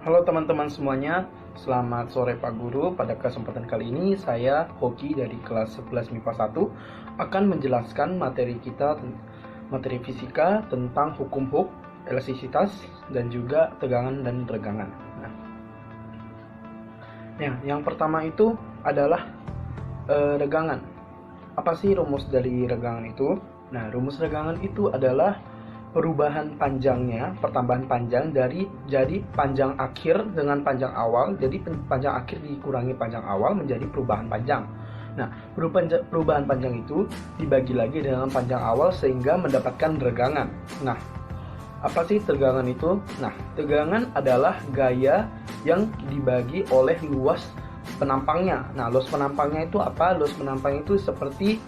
Halo teman-teman semuanya, selamat sore Pak Guru. Pada kesempatan kali ini saya Hoki dari kelas 11 MIPA 1 akan menjelaskan materi fisika tentang hukum Hooke, elastisitas, dan juga tegangan dan regangan. Yang pertama itu adalah regangan. Apa sih rumus dari regangan itu? Nah, rumus regangan itu adalah perubahan panjangnya, pertambahan panjang jadi panjang akhir dengan panjang awal. Jadi panjang akhir dikurangi panjang awal menjadi perubahan panjang. Nah, perubahan panjang itu dibagi lagi dengan panjang awal sehingga mendapatkan regangan. Nah, apa sih tegangan itu? Nah, tegangan adalah gaya yang dibagi oleh luas penampangnya. Nah, luas penampangnya itu apa? Luas penampang itu seperti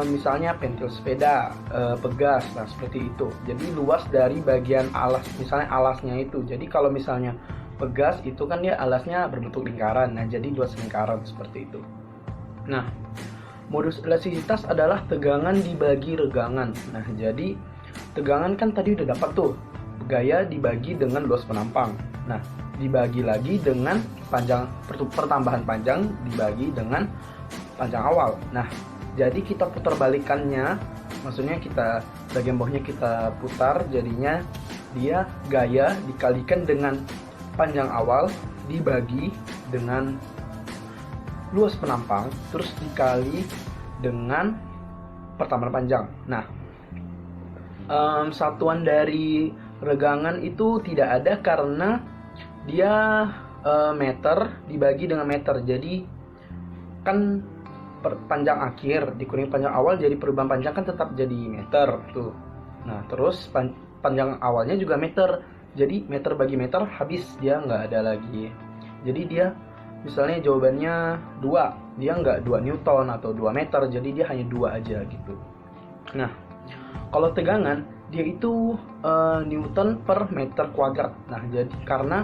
misalnya pentil sepeda, pegas, nah seperti itu. Jadi luas dari bagian alas, misalnya alasnya itu. Jadi kalau misalnya pegas itu kan dia alasnya berbentuk lingkaran, nah jadi luas lingkaran seperti itu. Nah, modus elastisitas adalah tegangan dibagi regangan. Nah, jadi tegangan kan tadi udah dapat tuh, gaya dibagi dengan luas penampang. Nah, dibagi lagi dengan pertambahan panjang dibagi dengan panjang awal. Nah, jadi kita putar balikannya, maksudnya kita bagian bawahnya kita putar, jadinya dia gaya dikalikan dengan panjang awal dibagi dengan luas penampang, terus dikali dengan pertambahan panjang. Nah, satuan dari regangan itu tidak ada karena dia meter dibagi dengan meter. Jadi kan panjang akhir dikurangi panjang awal, jadi perubahan panjang kan tetap jadi meter tuh. Nah, terus panjang awalnya juga meter, jadi meter bagi meter habis, dia nggak ada lagi. Jadi dia misalnya jawabannya 2, dia nggak 2 Newton atau 2 meter, jadi dia hanya 2 aja gitu. Nah, kalau tegangan dia itu Newton per meter kuadrat. Nah, jadi karena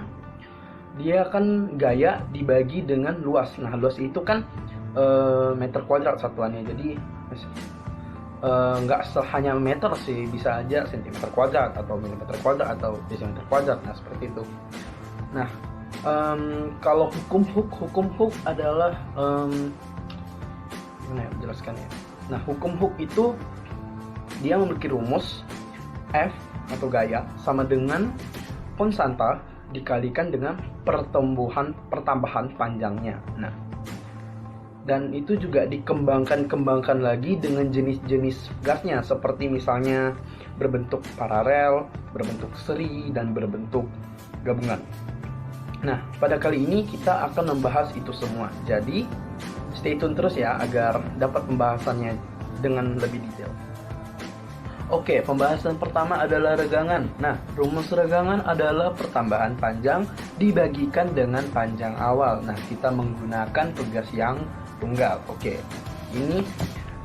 dia kan gaya dibagi dengan luas. Nah, luas itu kan meter kuadrat satuannya, jadi nggak hanya meter sih, bisa aja sentimeter kuadrat atau milimeter kuadrat atau desimeter kuadrat. Nah, seperti itu. Nah, kalau hukum Hooke adalah gimana ya menjelaskannya? Nah, hukum Hooke itu dia memiliki rumus F atau gaya sama dengan konstanta dikalikan dengan pertambahan panjangnya. Nah, dan itu juga dikembangkan lagi dengan jenis-jenis gasnya, seperti misalnya berbentuk paralel, berbentuk seri, dan berbentuk gabungan. Nah, pada kali ini kita akan membahas itu semua. Jadi, stay tune terus ya agar dapat pembahasannya dengan lebih detail. Oke, pembahasan pertama adalah regangan. Nah, rumus regangan adalah pertambahan panjang dibagikan dengan panjang awal. Nah, kita menggunakan pegas yang tunggal. Oke, ini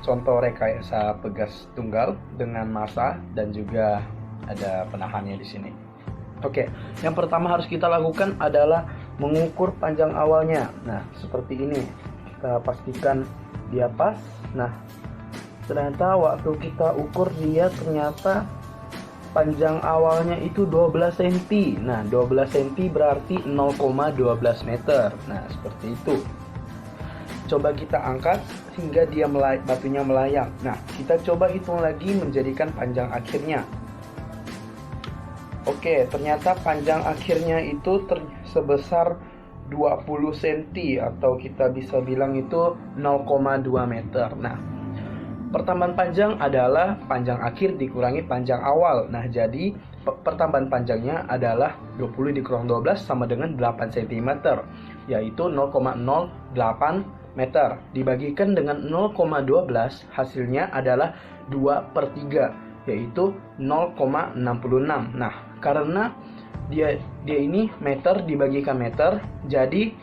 contoh rekayasa pegas tunggal dengan massa dan juga ada penahannya di sini. Oke, yang pertama harus kita lakukan adalah mengukur panjang awalnya. Nah, seperti ini. Kita pastikan dia pas. Nah, ternyata waktu kita ukur dia ternyata panjang awalnya itu 12 cm. Nah, 12 cm berarti 0,12 meter. Nah, seperti itu. Coba kita angkat hingga dia batunya melayang. Nah, kita coba hitung lagi menjadikan panjang akhirnya. Oke, ternyata panjang akhirnya itu sebesar 20 cm atau kita bisa bilang itu 0,2 meter. Nah, pertambahan panjang adalah panjang akhir dikurangi panjang awal. Nah, jadi pertambahan panjangnya adalah 20 dikurang 12 sama dengan 8 cm, yaitu 0,08 meter. Dibagikan dengan 0,12, hasilnya adalah 2/3, yaitu 0,66. Nah, karena dia ini meter dibagikan meter, jadi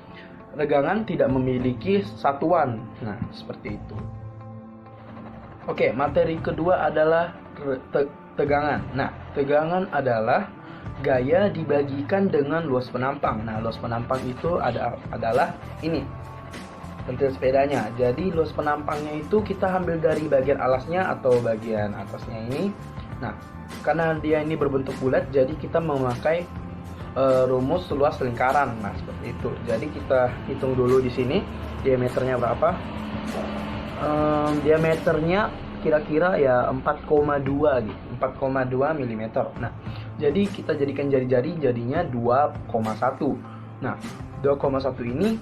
regangan tidak memiliki satuan. Nah, seperti itu. Oke, materi kedua adalah tegangan. Nah, tegangan adalah gaya dibagikan dengan luas penampang. Nah, luas penampang itu adalah ini, pentil sepedanya. Jadi luas penampangnya itu kita ambil dari bagian alasnya atau bagian atasnya ini. Nah, karena dia ini berbentuk bulat, jadi kita memakai rumus luas lingkaran. Nah, seperti itu. Jadi kita hitung dulu di sini diameternya berapa. Diameternya kira-kira ya 4,2 gitu, 4,2 mm. Nah, jadi kita jadikan jari-jari jadinya 2,1. Nah, 2,1 ini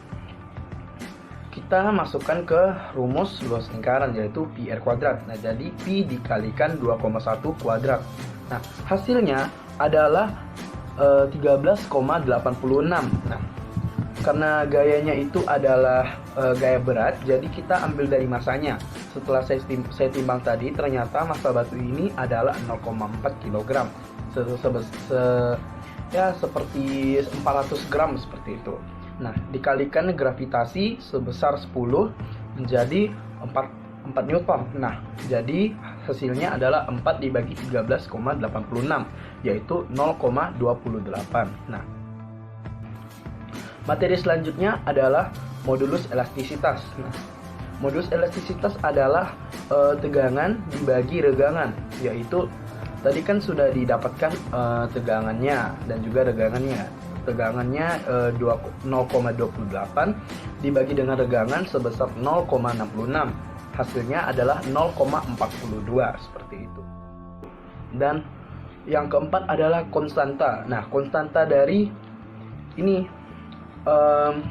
kita masukkan ke rumus luas lingkaran, yaitu pi r kuadrat. Nah, jadi pi dikalikan 2,1 kuadrat. Nah, hasilnya adalah 13,86. Nah, karena gayanya itu adalah gaya berat, jadi kita ambil dari masanya. Setelah saya timbang tadi, ternyata massa batu ini adalah 0,4 kg. Ya, seperti 400 gram seperti itu. Nah, dikalikan gravitasi sebesar 10 menjadi 4 Newton. Nah, jadi hasilnya adalah 4 dibagi 13,86, yaitu 0,28. Nah, materi selanjutnya adalah modulus elastisitas. Nah, modulus elastisitas adalah tegangan dibagi regangan, yaitu tadi kan sudah didapatkan tegangannya dan juga regangannya. Tegangannya 0,28 dibagi dengan regangan sebesar 0,66. Hasilnya adalah 0,42 seperti itu. Dan yang keempat adalah konstanta. Nah, konstanta dari ini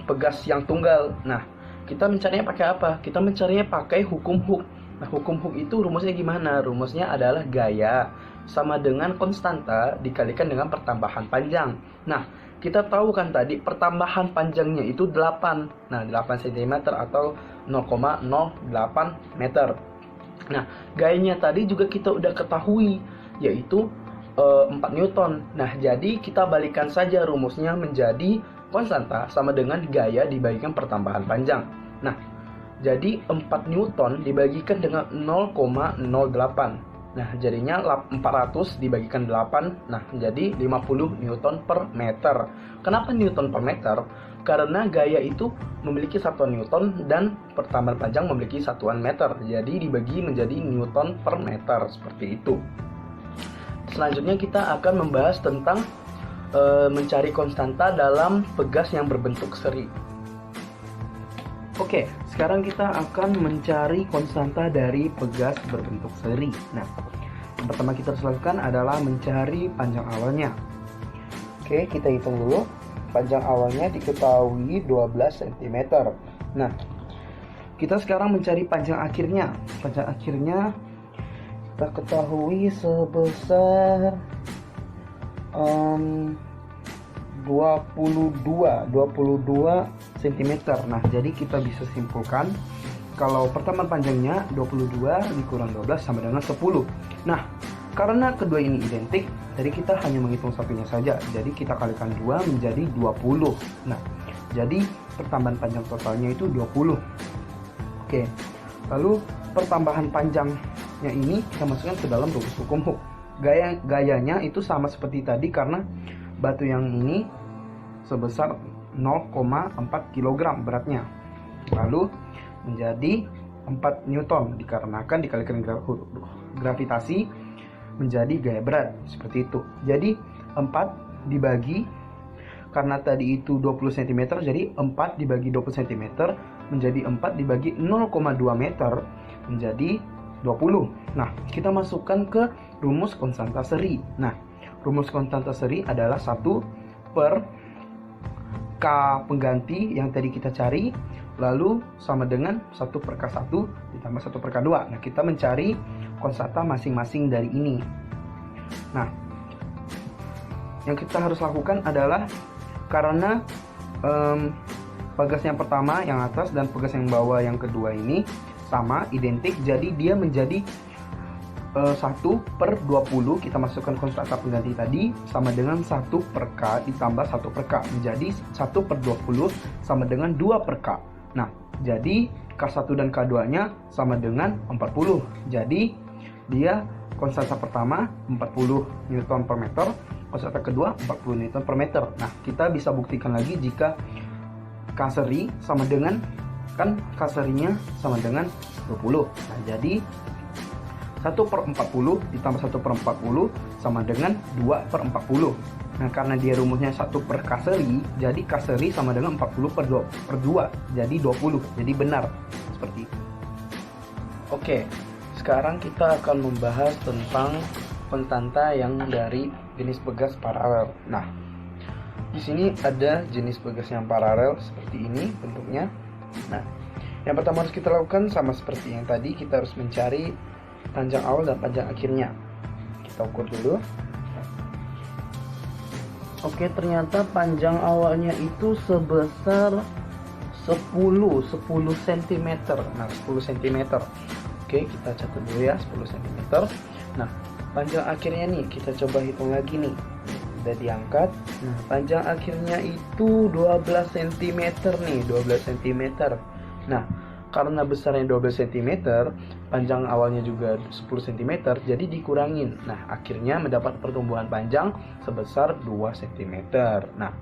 pegas yang tunggal. Nah, kita mencarinya pakai apa? Kita mencarinya pakai hukum Hooke. Nah, hukum Hooke itu rumusnya gimana? Rumusnya adalah gaya sama dengan konstanta dikalikan dengan pertambahan panjang. Nah, kita tahu kan tadi pertambahan panjangnya itu 8. Nah, 8 cm atau 0,08 meter. Nah, gayanya tadi juga kita udah ketahui, yaitu 4 Newton. Nah, jadi kita balikan saja rumusnya menjadi konstanta sama dengan gaya dibagikan pertambahan panjang. Nah, jadi 4 Newton dibagikan dengan 0,08. Nah, jadinya 400 dibagikan 8. Nah, jadi 50 Newton per meter. Kenapa Newton per meter? Karena gaya itu memiliki satuan Newton dan pertambahan panjang memiliki satuan meter. Jadi dibagi menjadi Newton per meter, seperti itu. Selanjutnya kita akan membahas tentang mencari konstanta dalam pegas yang berbentuk seri. Oke, sekarang kita akan mencari konstanta dari pegas berbentuk seri. Nah, yang pertama kita harus lakukan adalah mencari panjang awalnya. Oke, kita hitung dulu. Panjang awalnya diketahui 12 cm. Nah, kita sekarang mencari panjang akhirnya. Panjang akhirnya kita ketahui sebesar 22 cm. Nah, jadi kita bisa simpulkan kalau pertemuan panjangnya 22 dikurang 12 sama dengan 10. Nah, karena kedua ini identik, jadi kita hanya menghitung satunya saja. Jadi kita kalikan 2 menjadi 20. Nah, jadi pertambahan panjang totalnya itu 20. Oke. Lalu pertambahan panjangnya ini kita masukkan ke dalam rumus hukum Hooke. Gayanya itu sama seperti tadi karena batu yang ini sebesar 0,4 kg beratnya. Lalu menjadi 4 Newton dikarenakan dikalikan gravitasi menjadi gaya berat, seperti itu. Jadi 4 dibagi, karena tadi itu 20 cm, jadi 4 dibagi 20 cm menjadi 4 dibagi 0,2 meter menjadi 20. Nah, kita masukkan ke rumus konstanta seri. Nah, rumus konstanta seri adalah 1 per K pengganti yang tadi kita cari, lalu sama dengan 1 per K1 ditambah 1 per K2. Nah, kita mencari konstanta masing-masing dari ini. Nah, yang kita harus lakukan adalah karena pegas yang pertama yang atas dan pegas yang bawah yang kedua ini sama, identik, jadi dia menjadi 1 per 20. Kita masukkan konstanta pengganti tadi sama dengan 1 per K ditambah 1 per K menjadi 1 per 20 sama dengan 2 per K. Nah, jadi K1 dan K2 nya sama dengan 40. Jadi dia konstanta pertama 40 Newton per meter, konstanta kedua 40 Newton per meter. Nah, kita bisa buktikan lagi jika K seri sama dengan, kan K serinya sama dengan 20. Nah, jadi 1/40 ditambah 1/40 sama dengan 2/40. Nah, karena dia rumusnya 1 per K seri, jadi K seri sama dengan 40 per 2, jadi 20. Jadi benar, seperti itu. Oke, sekarang kita akan membahas tentang konstanta yang dari jenis pegas paralel. Nah, di sini ada jenis pegas yang paralel seperti ini bentuknya. Nah, yang pertama harus kita lakukan sama seperti yang tadi, kita harus mencari panjang awal dan panjang akhirnya. Kita ukur dulu. Oke, ternyata panjang awalnya itu sebesar 10 cm. Nah, 10 cm. Oke, kita catat dulu ya, 10 cm. Nah, panjang akhirnya nih, kita coba hitung lagi nih. Udah diangkat. Nah, panjang akhirnya itu 12 cm nih, 12 cm. Nah, karena besarnya 12 cm, panjang awalnya juga 10 cm, jadi dikurangin. Nah, akhirnya mendapat pertumbuhan panjang sebesar 2 cm. Nah,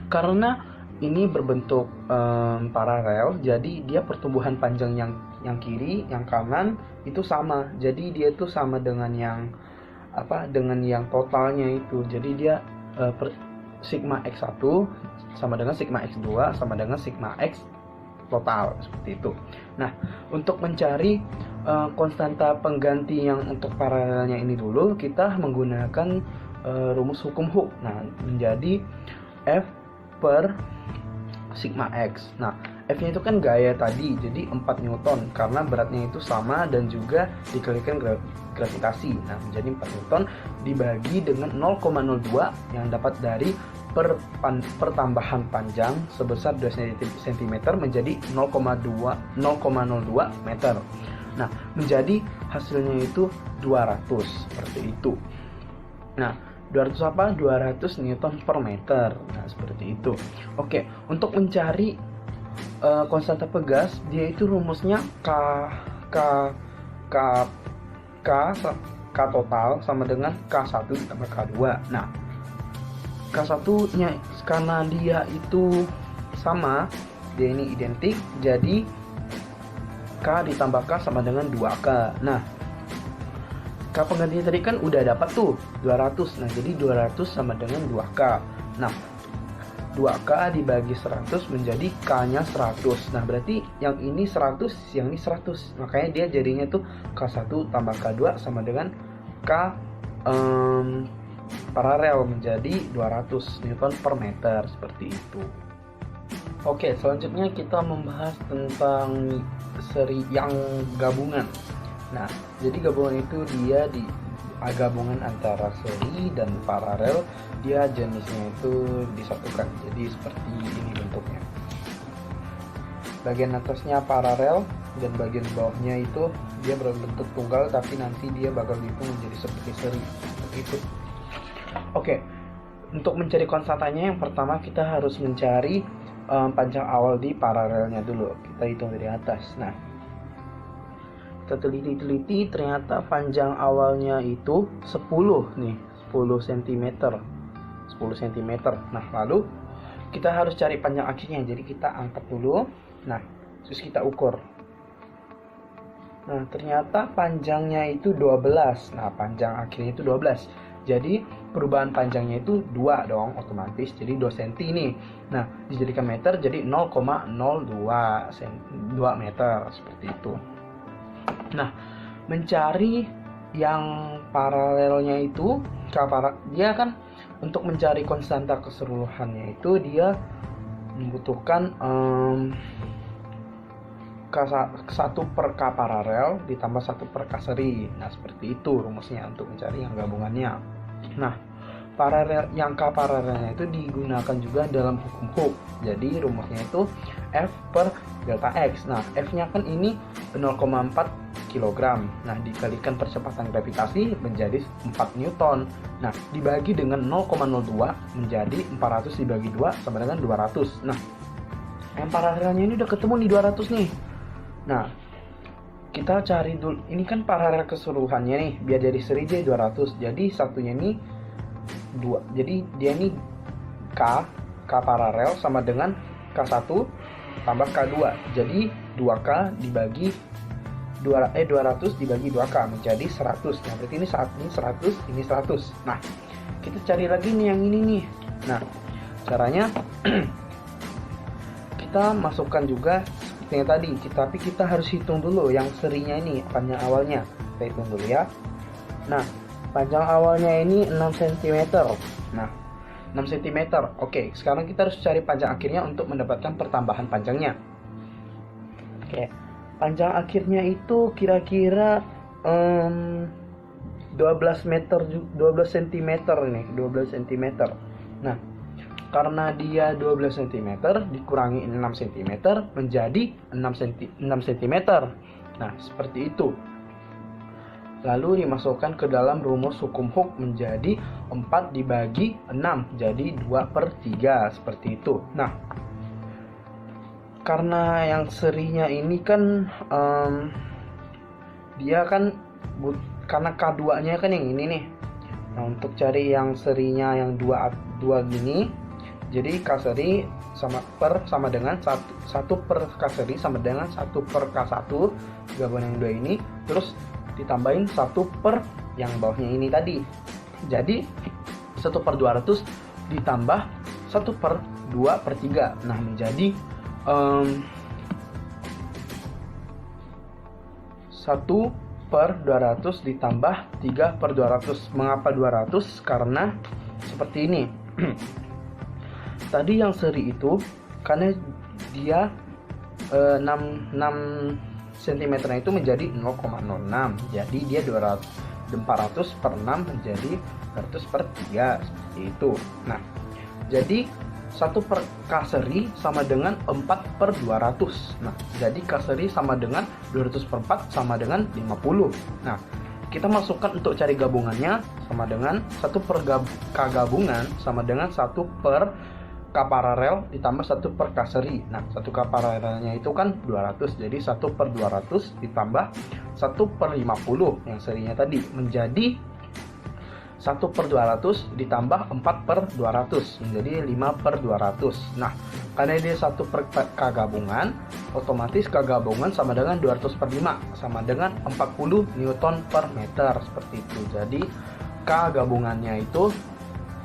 karena ini berbentuk paralel, jadi dia pertumbuhan panjang yang kiri, yang kanan itu sama. Jadi dia itu sama dengan yang dengan yang totalnya itu. Jadi dia sigma x1 sama dengan sigma x2 sama dengan sigma x total, seperti itu. Nah, untuk mencari konstanta pengganti yang untuk paralelnya ini dulu, kita menggunakan rumus hukum Hooke. Nah, menjadi F per sigma X. Nah, F-nya itu kan gaya tadi, jadi 4 Newton karena beratnya itu sama dan juga dikalikan gravitasi. Nah, menjadi 4 Newton dibagi dengan 0,02 yang dapat dari pertambahan panjang sebesar 2 cm menjadi 0,02 meter. Nah, menjadi hasilnya itu 200, seperti itu. Nah, 200 apa? 200 Newton per meter. Nah, seperti itu. Oke, untuk mencari konstanta pegas, dia itu rumusnya K total sama dengan K1 ditambah K2. Nah, K1 nya karena dia itu sama, dia ini identik, jadi K ditambah K sama dengan 2K. Nah, K penggantinya tadi kan udah dapat tuh 200. Nah, jadi 200 sama dengan 2K. Nah, 2K dibagi 100 menjadi K-nya 100. Nah, berarti yang ini 100, yang ini 100. Makanya dia jadinya tuh K1 tambah K2 sama dengan K paralel menjadi 200 Newton per meter, seperti itu. Oke, selanjutnya kita membahas tentang seri yang gabungan. Nah, jadi gabungan itu dia gabungan antara seri dan paralel, dia jenisnya itu disatukan. Jadi seperti ini bentuknya. Bagian atasnya paralel dan bagian bawahnya itu dia berbentuk tunggal, tapi nanti dia bakal dihitung menjadi seperti seri. Seperti itu. Oke, untuk mencari konstantanya yang pertama kita harus mencari panjang awal di paralelnya dulu. Kita hitung dari atas. Nah, kita teliti ternyata panjang awalnya itu 10 nih, 10 cm. 10 cm. Nah, lalu kita harus cari panjang akhirnya. Jadi kita angkat dulu. Nah, terus kita ukur. Nah, ternyata panjangnya itu 12. Nah, panjang akhirnya itu 12. Jadi perubahan panjangnya itu 2 dong, otomatis. Jadi 2 cm nih. Nah, dijadikan meter jadi 0,02 meter, seperti itu. Nah, mencari yang paralelnya itu, dia kan untuk mencari konstanta keseluruhannya itu dia membutuhkan K1 per K paralel ditambah 1 per K seri. Nah, seperti itu rumusnya untuk mencari yang gabungannya. Nah, yang K paralelnya itu digunakan juga dalam hukum Hooke. Jadi rumusnya itu F per delta X. Nah, F-nya kan ini 0,4 kg. Nah, dikalikan percepatan gravitasi menjadi 4 Newton. Nah, dibagi dengan 0,02 menjadi 400 dibagi 2 sama dengan 200. Nah, yang paralelnya ini udah ketemu nih 200 nih. Nah, kita cari dulu. Ini kan paralel keseluruhannya nih. Biar jadi seri dia 200. Jadi satunya ini 2. Jadi dia ini K paralel sama dengan K1 tambah K2. Jadi 2K dibagi 200 dibagi 2K menjadi 100. Nah, berarti ini 100, ini 100. Nah, kita cari lagi nih yang ini nih. Nah, caranya kita masukkan juga seperti yang tadi, tapi kita harus hitung dulu yang serinya ini, panjang awalnya. Kita hitung dulu ya. Nah, panjang awalnya ini 6 cm. Nah, 6 cm. Oke, sekarang kita harus cari panjang akhirnya untuk mendapatkan pertambahan panjangnya. Oke, panjang akhirnya itu kira-kira 12 cm nih, 12 cm. Nah, karena dia 12 cm dikurangi 6 cm menjadi 6 cm. Nah, seperti itu. Lalu dimasukkan ke dalam rumus hukum Hooke menjadi 4 dibagi 6, jadi 2/3, seperti itu. Nah, karena yang serinya ini kan dia kan karena K2 nya kan yang ini nih. Nah, untuk cari yang serinya yang 2 gini, jadi K seri sama dengan 1 per K seri sama dengan 1 per K1 gabungan yang 2 ini, terus ditambahin 1 per yang bawahnya ini tadi. Jadi 1/200 ditambah 1/2/3. Nah, menjadi 1/200 ditambah 3/200. Mengapa 200? Karena seperti ini. Tadi yang seri itu karena dia 6 cm itu menjadi 0,06. Jadi dia 400 per 6 menjadi 100/3, seperti itu. Nah, jadi 1 per K seri sama dengan 4/200. Nah, jadi K seri sama dengan 200/4 sama dengan 50. Nah, kita masukkan untuk cari gabungannya sama dengan 1 per K gabungan sama dengan 1 per K paralel ditambah 1 per K seri. Nah, 1 K paralelnya itu kan 200. Jadi 1/200 ditambah 1/50 yang serinya tadi menjadi 1/200 ditambah 4/200 menjadi 5/200. Nah, karena dia 1 per K gabungan, otomatis K gabungan sama dengan 200/5 sama dengan 40 Newton per meter, seperti itu. Jadi K gabungannya itu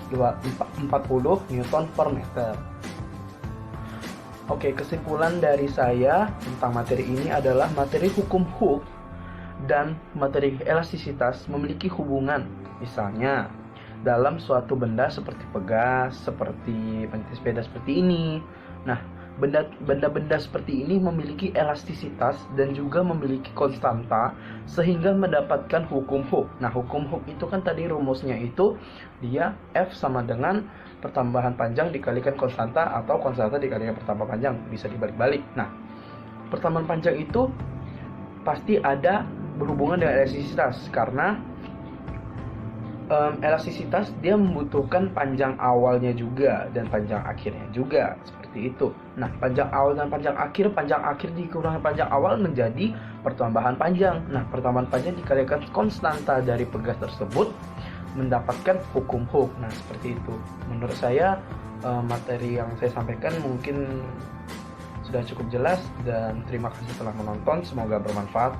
40 Newton per meter. Oke, kesimpulan dari saya tentang materi ini adalah materi hukum Hooke dan materi elastisitas memiliki hubungan. Misalnya, dalam suatu benda seperti pegas, seperti sepeda seperti ini. Nah, benda-benda seperti ini memiliki elastisitas dan juga memiliki konstanta sehingga mendapatkan hukum Hooke. Nah, hukum Hooke itu kan tadi rumusnya itu dia F sama dengan pertambahan panjang dikalikan konstanta atau konstanta dikalikan pertambahan panjang, bisa dibalik-balik. Nah, pertambahan panjang itu pasti ada berhubungan dengan elastisitas karena elastisitas dia membutuhkan panjang awalnya juga dan panjang akhirnya juga, seperti itu. Nah, panjang awal dan panjang akhir dikurangi panjang awal menjadi pertambahan panjang. Nah, pertambahan panjang dikalikan konstanta dari pegas tersebut mendapatkan hukum Hooke. Nah, seperti itu. Menurut saya materi yang saya sampaikan mungkin sudah cukup jelas dan terima kasih telah menonton, semoga bermanfaat.